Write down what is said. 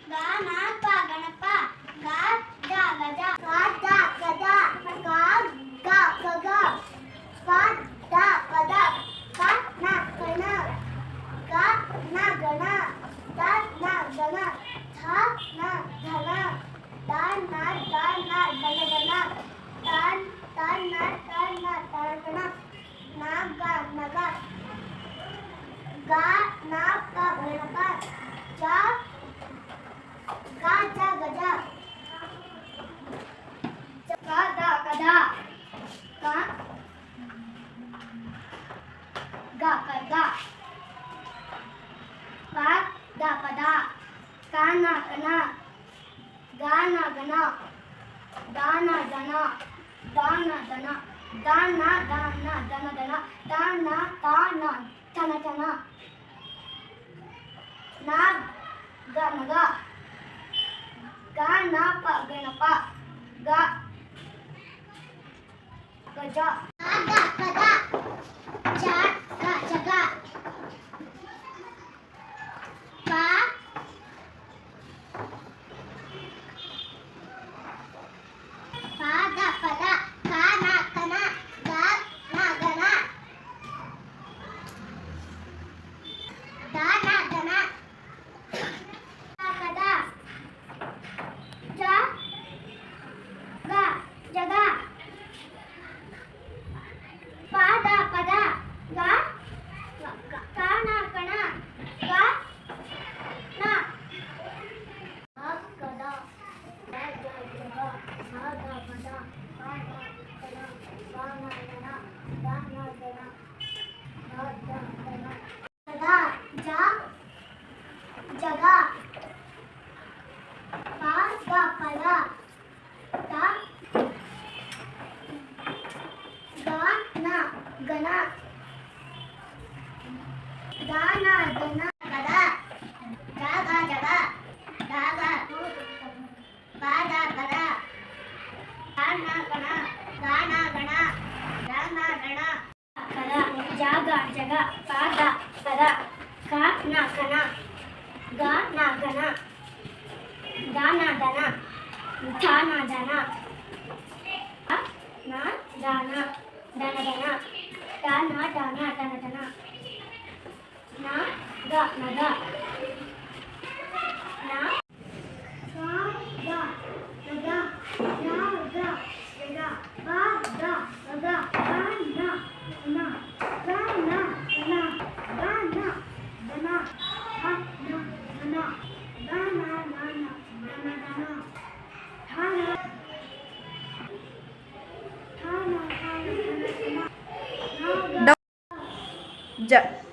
ಗಣಪ ಗಣಪ ಗ ಗ ಗಜ ಗ ದ ಗಜ ಗ ಗ ಗಗ ಪ ದ ಪದ ಕ ನ ಕಣ ಗ ನ ಗಣ ದ ನ ಗಣ ಧ ನ ಧನ ದ ನ ಧನ ಧನ ತ ನ ತನ ನ ಗ ನಗ ಗ ನ ಪ ಗಣಪ ಜ ಗ ಜ ಗಜ ಗ ದ ಗದ ಗ ಗ ಖಡ್ಗ ಪ ದ ಪದ ಕ ನ ಕಣ ಗ ನ ಗಣ ದ ನ ದನ ದ ನ ದನ ದ ನ ದನ ದನ ದನ ತ ನ ತ ನ ತನ ತನ ನ ಗ ನಗ ಗ ನ ಪ ಗಣಪ ಗ ಗಜ ಗ ಗದ ಜ ಗ ಜಗ ಪ ದ ಪದ ಕ ನ ಕನ ಗ ನ ಗಣ ದ ನ ಧನ ಪದ ಜ ಗ ಜಗ ಪ ದ ಪದ ಗ ಕ ನ ಕಣ ಗ ನ ಗದ ಗ ಜಗ ಸ ದ ಪದ ಕ ನ ಕಣ ಗ ನ ಧನ ದ ನ ಧನ ದ ದ ಧನ ಗದ ಜ ಜಗ ಪ ದ ಪದ ದ ಗ ನ ಗಣ ದ ನ ಧನ ಗದ ಜ ಗ ಜಗ ದ ಗ ಪ ದ ಪದ ಗ ನ ಗಣ ಗ ನ ಗಣ ದ ನ ಗಣ ಪದ ಜ ಗ ಜಗ ಪ ದ ಪದ ಕ ನ ಕಣ ಗ ನ ಗಣ ದ ನ ದನ ಧ ನ ಧನ ನ ದಾನ ದನ ದನ ದ ನ ದಾನ ದನ ದನ ನ ಗ ನಗ ನ ಗ ಗ ನಗ ನ ಗ ಜಗ ಪ ದ ಗಗ ಗ ನ ನ ಗ ನ ಧನ ಗ ನ ಧನ ಹ ನ ಧನ ಗ ನ ನ ನ ಧನ ಧನ ಧ ನ ಧ ನ ಧ ನ ಧನ ನ ಗ ज